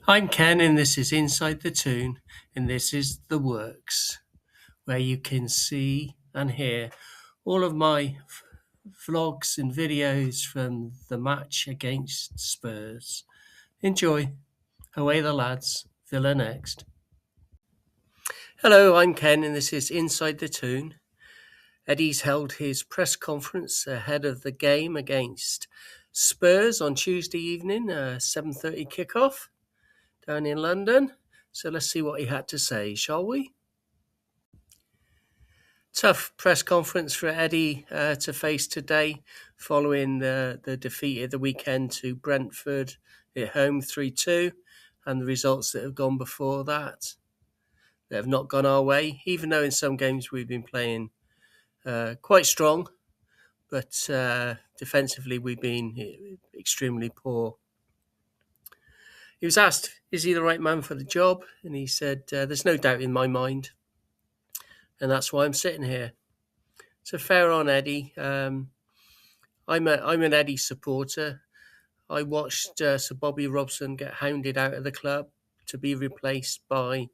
I'm Ken, and this is Inside the Toon, and this is The Works, where you can see and hear all of my vlogs and videos from the match against Spurs. Enjoy. Away the lads. Villa next. Hello, I'm Ken, and this is Inside the Toon. Eddie's held his press conference ahead of the game against Spurs on Tuesday evening, 7:30 kickoff down in London. So let's see what he had to say, shall we? Tough press conference for Eddie to face today following the defeat at the weekend to Brentford at home 3-2 and the results that have gone before that have not gone our way, even though in some games we've been playing quite strong, but defensively we've been extremely poor. He was asked, is he the right man for the job? And he said, there's no doubt in my mind. And that's why I'm sitting here. So fair on Eddie. I'm an Eddie supporter. I watched Sir Bobby Robson get hounded out of the club to be replaced by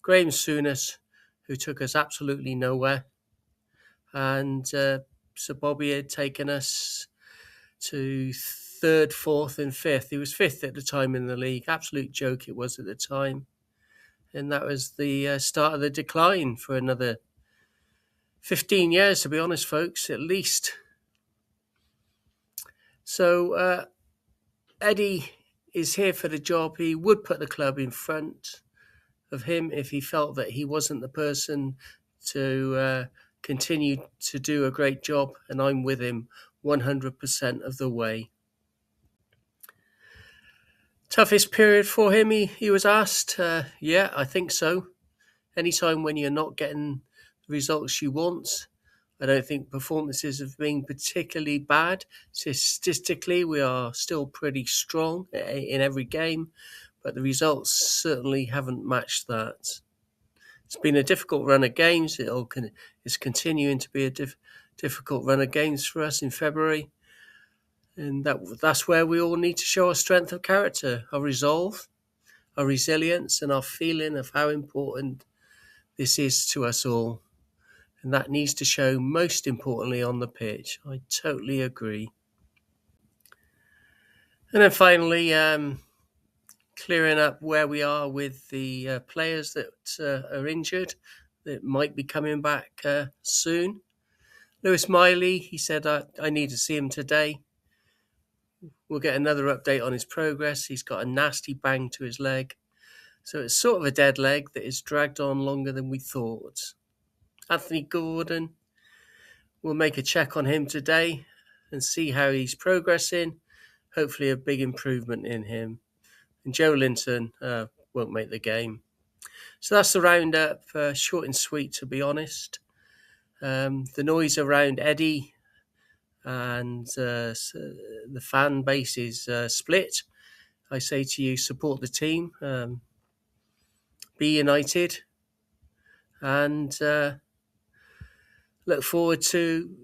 Graham Souness, who took us absolutely nowhere. And Sir Bobby had taken us to third, fourth and fifth. He was fifth at the time in the league. Absolute joke it was at the time. And that was the start of the decline for another 15 years, to be honest, folks, at least. So Eddie is here for the job. He would put the club in front of him if he felt that he wasn't the person to continue to do a great job, and I'm with him 100% of the way. Toughest period for him, he was asked. Yeah, I think so. Anytime when you're not getting the results you want, I don't think performances have been particularly bad. Statistically, we are still pretty strong in every game, but the results certainly haven't matched that. It's been a difficult run of games. It's continuing to be a difficult run of games for us in February. And that's where we all need to show our strength of character, our resolve, our resilience, and our feeling of how important this is to us all. And that needs to show most importantly on the pitch. I totally agree. And then finally, clearing up where we are with the players that are injured that might be coming back soon. Lewis Miley, he said, I need to see him today. We'll get another update on his progress. He's got a nasty bang to his leg. So it's sort of a dead leg that is dragged on longer than we thought. Anthony Gordon, we'll make a check on him today and see how he's progressing. Hopefully a big improvement in him. And Joe Linton won't make the game. So that's the roundup, short and sweet, to be honest. The noise around Eddie and the fan base is split. I say to you, support the team, be united, and look forward to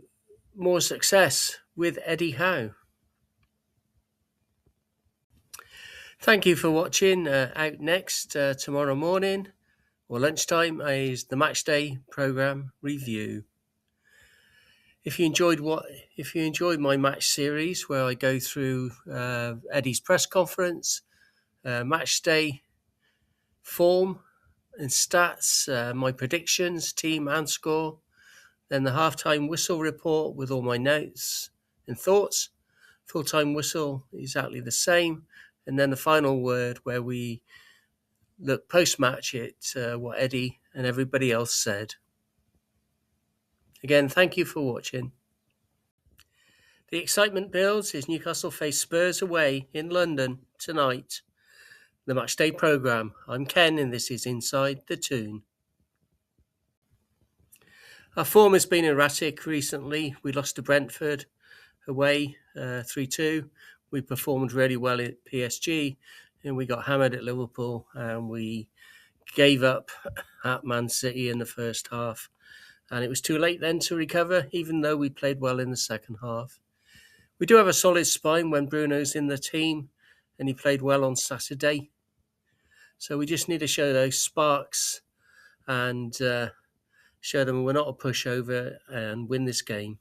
more success with Eddie Howe. Thank you for watching. Out next tomorrow morning or lunchtime is the MatchDay programme review. If you enjoyed my match series where I go through Eddie's press conference, MatchDay form and stats, my predictions, team and score, then the halftime whistle report with all my notes and thoughts, full-time whistle, exactly the same, and then the final word where we look post-match at what Eddie and everybody else said. Again, thank you for watching. The excitement builds as Newcastle face Spurs away in London tonight. The MatchDay programme. I'm Ken and this is Inside the Toon. Our form has been erratic recently. We lost to Brentford away 3-2. We performed really well at PSG and we got hammered at Liverpool and we gave up at Man City in the first half. And it was too late then to recover, even though we played well in the second half. We do have a solid spine when Bruno's in the team, and he played well on Saturday. So we just need to show those sparks and show them we're not a pushover and win this game.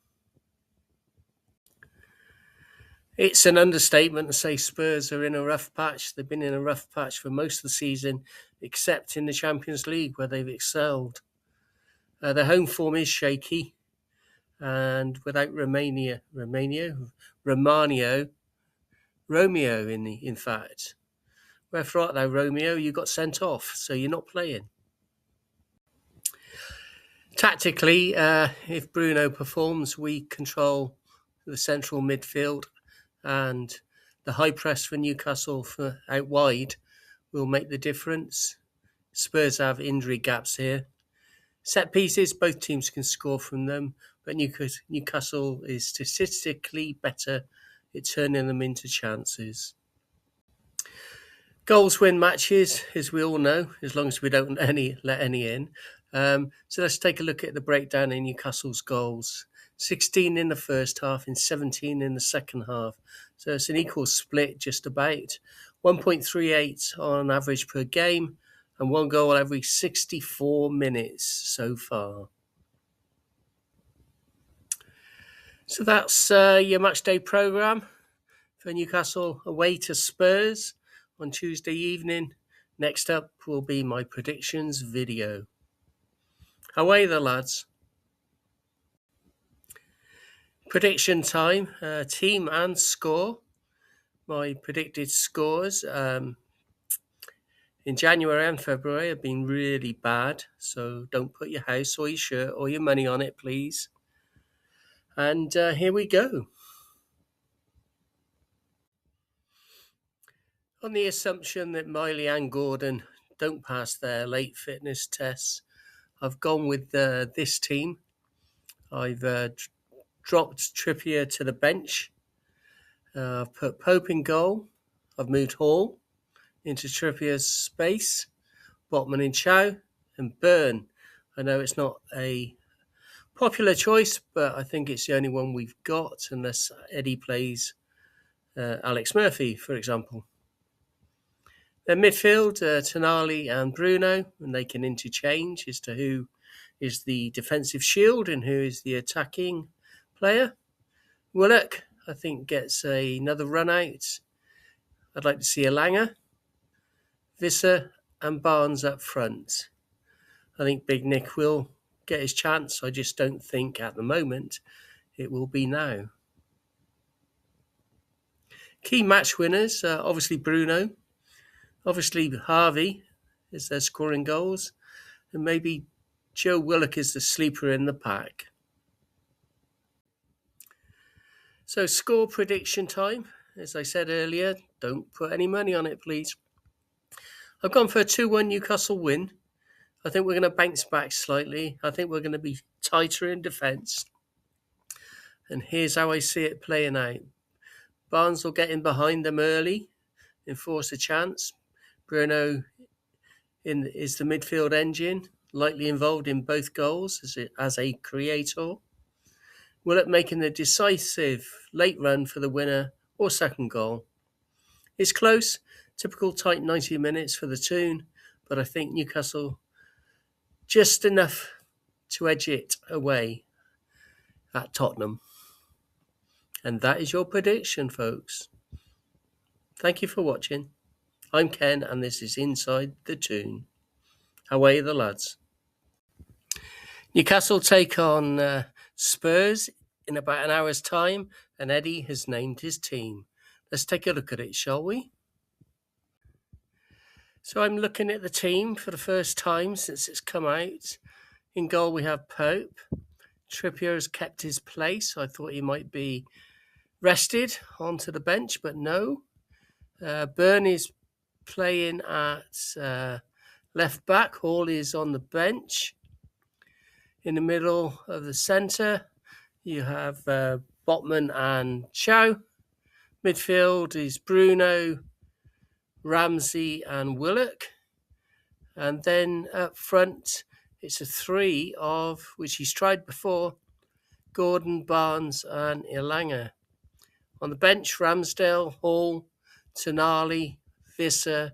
It's an understatement to say Spurs are in a rough patch. They've been in a rough patch for most of the season, except in the Champions League where they've excelled. Their home form is shaky, and without Romeo, in fact. Wherefore art thou, Romeo? You got sent off, so you're not playing. Tactically, if Bruno performs, we control the central midfield, and the high press for Newcastle for out wide will make the difference. Spurs have injury gaps here. Set pieces, both teams can score from them, but Newcastle is statistically better at turning them into chances. Goals win matches, as we all know, as long as we don't let any in. So let's take a look at the breakdown in Newcastle's goals. 16 in the first half and 17 in the second half. So it's an equal split just about. 1.38 on average per game and one goal every 64 minutes so far. So that's your matchday programme for Newcastle away to Spurs on Tuesday evening. Next up will be my predictions video. Away the lads. Prediction time, team and score. My predicted scores in January and February have been really bad, so don't put your house or your shirt or your money on it, please. And here we go. On the assumption that Miley and Gordon don't pass their late fitness tests, I've gone with this team. I've dropped Trippier to the bench. I've put Pope in goal. I've moved Hall into Trippier's space. Botman in Chow and Burn. I know it's not a popular choice, but I think it's the only one we've got unless Eddie plays Alex Murphy, for example. Then midfield, Tonali and Bruno, and they can interchange as to who is the defensive shield and who is the attacking player. Willock, I think, gets another run out. I'd like to see Elanga, Visser and Barnes up front. I think Big Nick will get his chance. I just don't think at the moment it will be now. Key match winners, obviously Bruno, obviously Harvey is their scoring goals, and maybe Joe Willock is the sleeper in the pack. So score prediction time. As I said earlier, don't put any money on it, please. I've gone for a 2-1 Newcastle win. I think we're going to bounce back slightly. I think we're going to be tighter in defence. And here's how I see it playing out. Barnes will get in behind them early and force a chance. Bruno is the midfield engine, likely involved in both goals as a creator. Willock making the decisive late run for the winner or second goal. It's close, typical tight 90 minutes for the Toon, but I think Newcastle just enough to edge it away at Tottenham. And that is your prediction, folks. Thank you for watching. I'm Ken, and this is Inside The Toon. Away the lads. Newcastle take on Spurs in about an hour's time, and Eddie has named his team. Let's take a look at it, shall we? So I'm looking at the team for the first time since it's come out. In goal we have Pope. Trippier has kept his place. I thought he might be rested onto the bench, but no. Burn is playing at left back. Hall is on the bench. In the middle of the centre, you have Botman and Chow. Midfield is Bruno, Ramsey and Willock. And then up front, it's a three of, which he's tried before, Gordon, Barnes and Elanga. On the bench, Ramsdale, Hall, Tonali, Visser,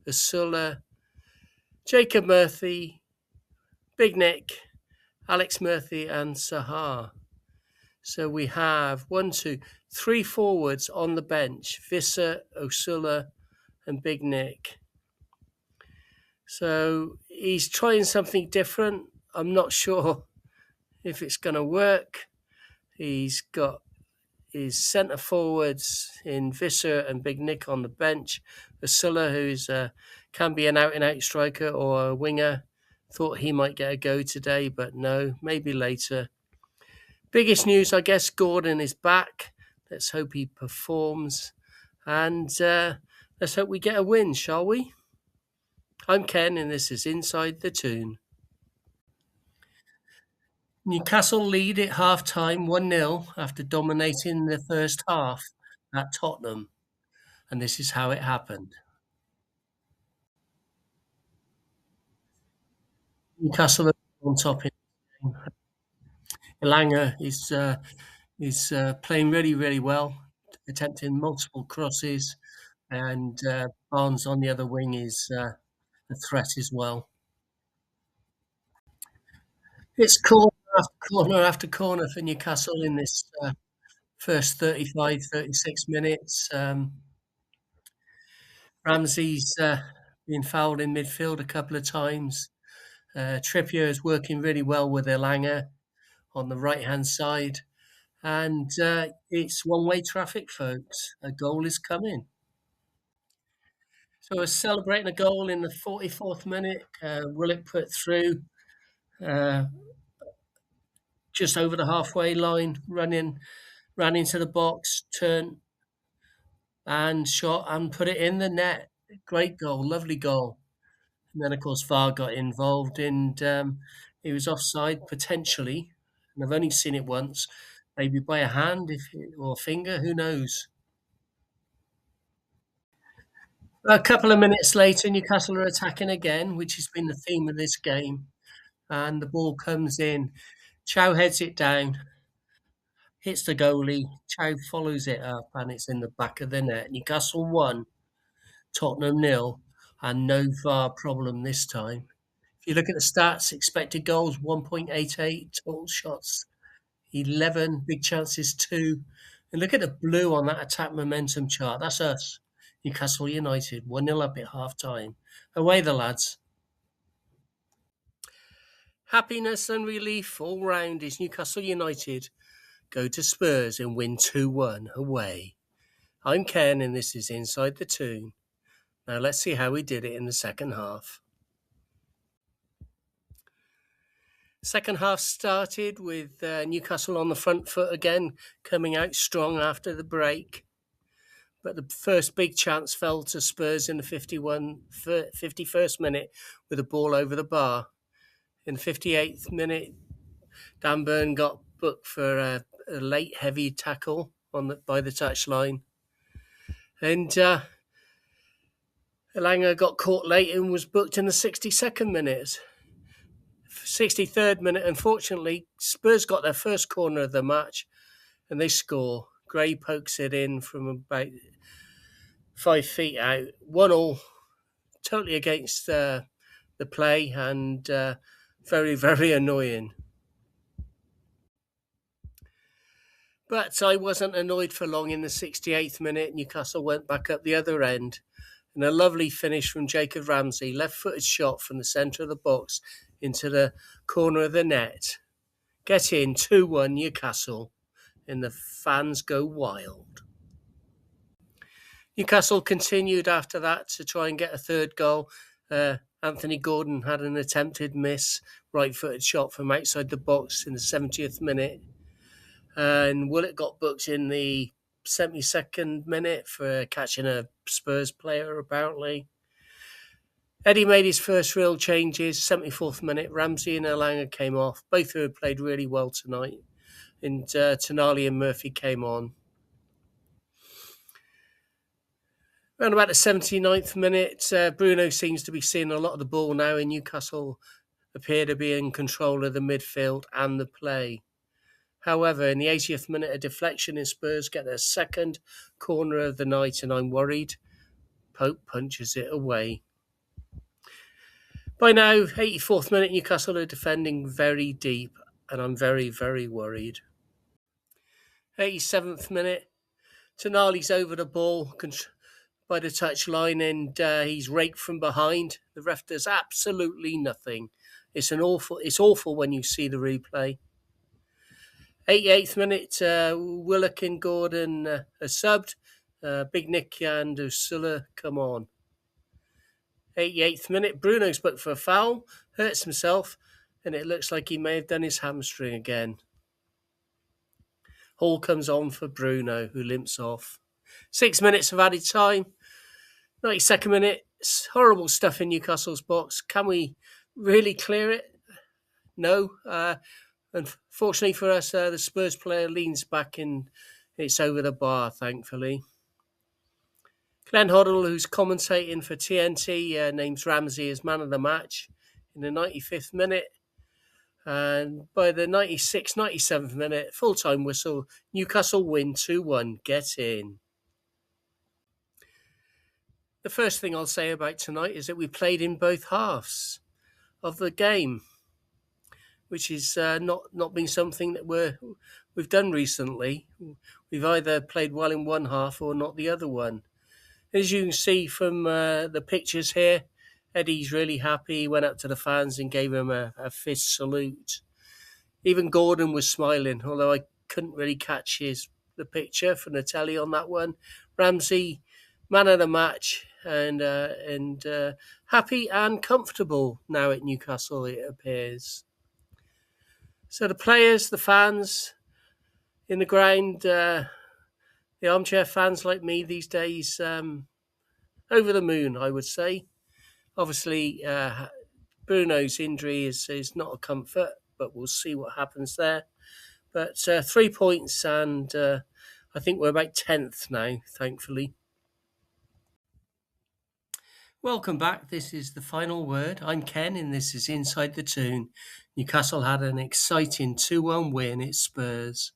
Asula Jacob Murphy, Big Nick, Alex Murphy, and Sahar. So we have 3 forwards on the bench: Visser, Osula, and Big Nick. So he's trying something different. I'm not sure if it's going to work. He's got his centre forwards in Visser and Big Nick on the bench. Osula, who's can be an out-and-out striker or a winger. Thought he might get a go today, but no, maybe later. Biggest news, I guess, Gordon is back. Let's hope he performs. And let's hope we get a win, shall we? I'm Ken, and this is Inside The Toon. Newcastle lead at half-time 1-0 after dominating the first half at Tottenham. And this is how it happened. Newcastle are on top in the game. Elanga is playing really, really well, attempting multiple crosses, and Barnes on the other wing is a threat as well. It's corner after corner for Newcastle in this first 35, 36 minutes. Ramsey's been fouled in midfield a couple of times. Trippier is working really well with Elanga on the right-hand side. And it's one-way traffic, folks. A goal is coming. So we're celebrating a goal in the 44th minute. Willock put through uh, just over the halfway line, ran into the box, turned and shot and put it in the net. Great goal, lovely goal. And then, of course, VAR got involved and he was offside potentially. And I've only seen it once, maybe by a hand or finger, who knows. A couple of minutes later, Newcastle are attacking again, which has been the theme of this game. And the ball comes in. Chow heads it down, hits the goalie. Chow follows it up, and it's in the back of the net. Newcastle 1, Tottenham 0, and no VAR problem this time. If you look at the stats, expected goals 1.88, total shots 11, big chances 2. And look at the blue on that attack momentum chart. That's us. Newcastle United, 1-0 up at half-time. Away the lads. Happiness and relief all round as Newcastle United go to Spurs and win 2-1 away. I'm Ken and this is Inside The Toon. Now let's see how we did it in the second half. Second half started with Newcastle on the front foot again, coming out strong after the break. But the first big chance fell to Spurs in the 51st minute with a ball over the bar. In the 58th minute, Dan Burn got booked for a late heavy tackle by the touchline. And Elanga got caught late and was booked in the 62nd minute. 63rd minute, unfortunately, Spurs got their first corner of the match and they score. Gray pokes it in from about 5 feet out. 1-1, totally against the play and very, very annoying. But I wasn't annoyed for long. In the 68th minute, Newcastle went back up the other end. And a lovely finish from Jacob Ramsey, left-footed shot from the centre of the box into the corner of the net. Get in, 2-1 Newcastle, and the fans go wild. Newcastle continued after that to try and get a third goal. Anthony Gordon had an attempted miss, right-footed shot from outside the box in the 70th minute. And Willett got booked in the 72nd minute for catching a Spurs player, apparently. Eddie made his first real changes, 74th minute. Ramsey and Elanga came off. Both who had played really well tonight. And Tonali and Murphy came on. Around about the 79th minute, Bruno seems to be seeing a lot of the ball now, and Newcastle appear to be in control of the midfield and the play. However, in the 80th minute, a deflection in Spurs get their second corner of the night, and I'm worried. Pope punches it away. By now, 84th minute, Newcastle are defending very deep, and I'm very, very worried. 87th minute, Tonali's over the ball by the touchline, and he's raked from behind. The ref does absolutely nothing. It's awful when you see the replay. 88th minute, Willock and Gordon are subbed. Big Nick and Ursula come on. 88th minute, Bruno's booked for a foul, hurts himself, and it looks like he may have done his hamstring again. Hall comes on for Bruno, who limps off. 6 minutes of added time. 92nd minute, horrible stuff in Newcastle's box. Can we really clear it? No. Unfortunately for us, the Spurs player leans back and it's over the bar, thankfully. Glenn Hoddle, who's commentating for TNT, names Ramsey as man of the match in the 95th minute. And by the 96th, 97th minute, full-time whistle, Newcastle win 2-1. Get in. The first thing I'll say about tonight is that we played in both halves of the game, which is not been something that we've done recently. We've either played well in one half or not the other one. As you can see from the pictures here, Eddie's really happy. He went up to the fans and gave him a fist salute. Even Gordon was smiling, although I couldn't really catch the picture from the telly on that one. Ramsey, man of the match, and happy and comfortable now at Newcastle, it appears. So the players, the fans in the ground, the armchair fans like me these days, over the moon, I would say. Obviously, Bruno's injury is not a comfort, but we'll see what happens there. But 3 points, and I think we're about 10th now, thankfully. Welcome back. This is the final word. I'm Ken, and this is Inside The Toon. Newcastle had an exciting 2-1 win at Spurs.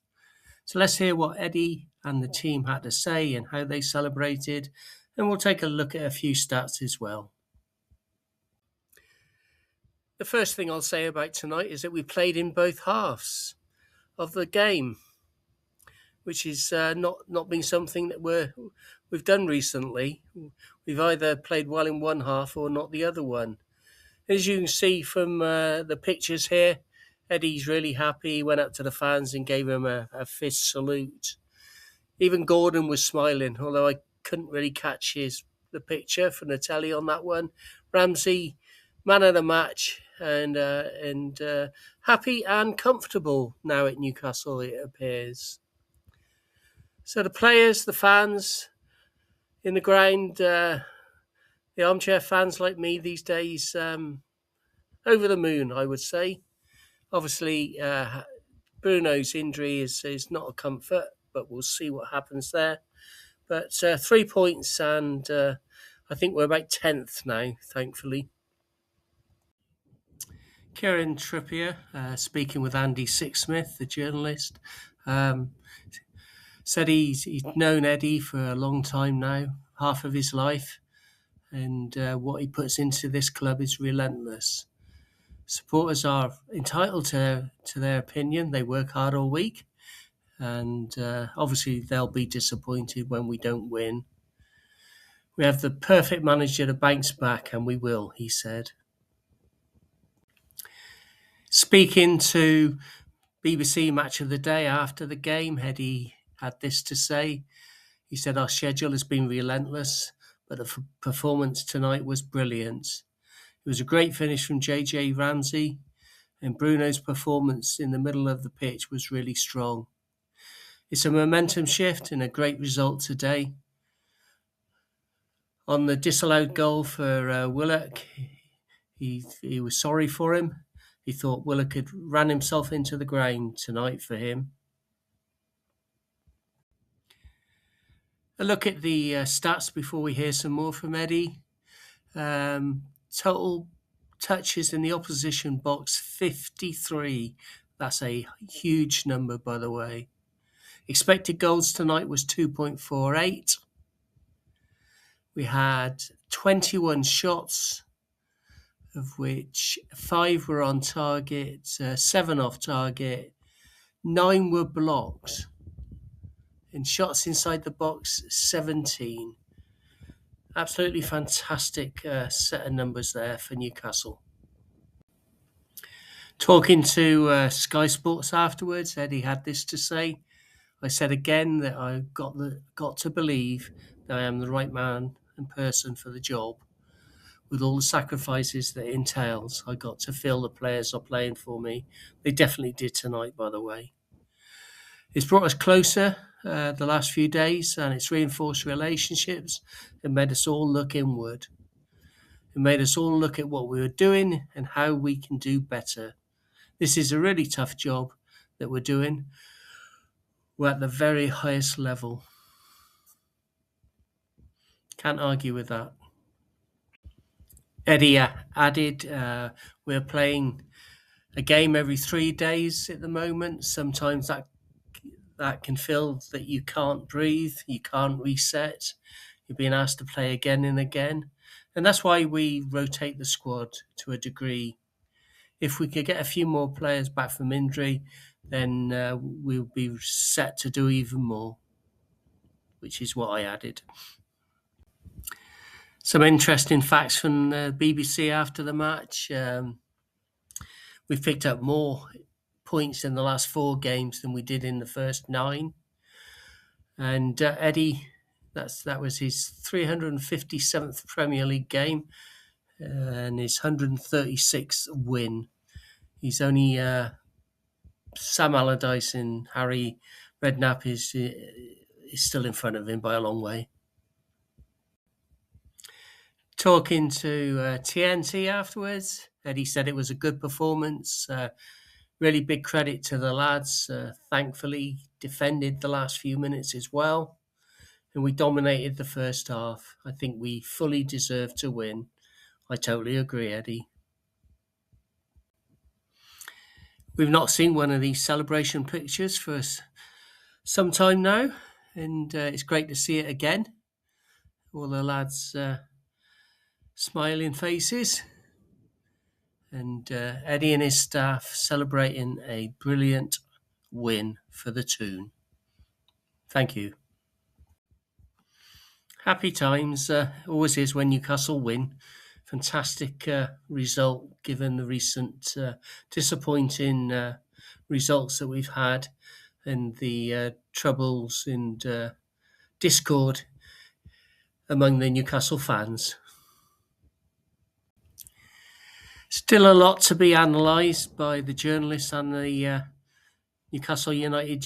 So let's hear what Eddie and the team had to say and how they celebrated, and we'll take a look at a few stats as well. The first thing I'll say about tonight is that we played in both halves of the game, which is not been something that we've done recently. We've either played well in one half or not the other one. As you can see from the pictures here, Eddie's really happy. He went up to the fans and gave him a fist salute. Even Gordon was smiling, although I couldn't really catch the picture from the telly on that one. Ramsey, man of the match, and happy and comfortable now at Newcastle, it appears. So the players, the fans in the ground, the armchair fans like me these days, over the moon, I would say. Obviously, Bruno's injury is not a comfort, but we'll see what happens there. But 3 points, and I think we're about 10th now, thankfully. Kieran Trippier, speaking with Andy Sixsmith, the journalist, said he's known Eddie for a long time now, half of his life, and what he puts into this club is relentless. Supporters are entitled to their opinion. They work hard all week, and obviously they'll be disappointed when we don't win. We have the perfect manager to bounce back, and we will, he said. Speaking to BBC Match of the Day after the game, Eddie had this to say. He said, "Our schedule has been relentless, but the performance tonight was brilliant. It was a great finish from JJ Ramsey, and Bruno's performance in the middle of the pitch was really strong. It's a momentum shift and a great result today." On the disallowed goal for Willock, he was sorry for him. He thought Willock had ran himself into the ground tonight for him. A look at the stats before we hear some more from Eddie. Total touches in the opposition box, 53. That's a huge number, by the way. Expected goals tonight was 2.48. We had 21 shots, of which 5 were on target, 7 off target, 9 were blocks, and shots inside the box, 17. Absolutely fantastic set of numbers there for Newcastle. Talking to Sky Sports afterwards, Eddie had this to say. I said again that I got to believe that I am the right man and person for the job. With all the sacrifices that it entails, I got to feel the players are playing for me. They definitely did tonight, by the way. It's brought us closer the last few days, and it's reinforced relationships and made us all look inward. It made us all look at what we were doing and how we can do better. This is a really tough job that we're doing. We're at the very highest level. Can't argue with that. Eddie added, we're playing a game every 3 days at the moment. Sometimes that can feel that you can't breathe, you can't reset. You're being asked to play again and again. And that's why we rotate the squad to a degree. If we could get a few more players back from injury, then we'll be set to do even more, which is what I added. Some interesting facts from the BBC after the match. We've picked up more points in the last 4 games than we did in the first 9. And Eddie, that was his 357th Premier League game and his 136th win. He's only Sam Allardyce and Harry Redknapp is still in front of him by a long way. Talking to TNT afterwards, Eddie said it was a good performance. Really big credit to the lads. Thankfully, defended the last few minutes as well. And we dominated the first half. I think we fully deserved to win. I totally agree, Eddie. We've not seen one of these celebration pictures for some time now. And it's great to see it again. All the lads smiling faces. And Eddie and his staff celebrating a brilliant win for the Toon. Thank you. Happy times always is when Newcastle win. Fantastic result given the recent disappointing results that we've had and the troubles and discord among the Newcastle fans. Still a lot to be analysed by the journalists and the Newcastle United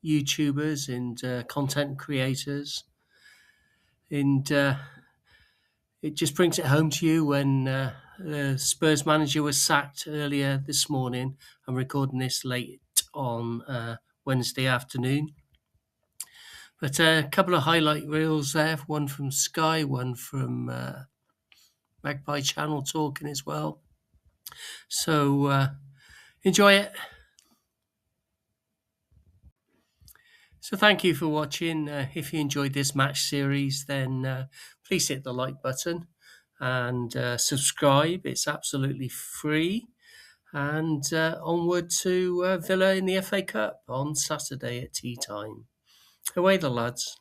YouTubers and content creators. And it just brings it home to you when the Spurs manager was sacked earlier this morning. I'm recording this late on Wednesday afternoon. But a couple of highlight reels there, one from Sky, one from Magpie Channel talking as well. So enjoy it. So thank you for watching. If you enjoyed this match series, then please hit the like button and subscribe. It's absolutely free. And onward to Villa in the FA Cup on Saturday at tea time. Away the lads.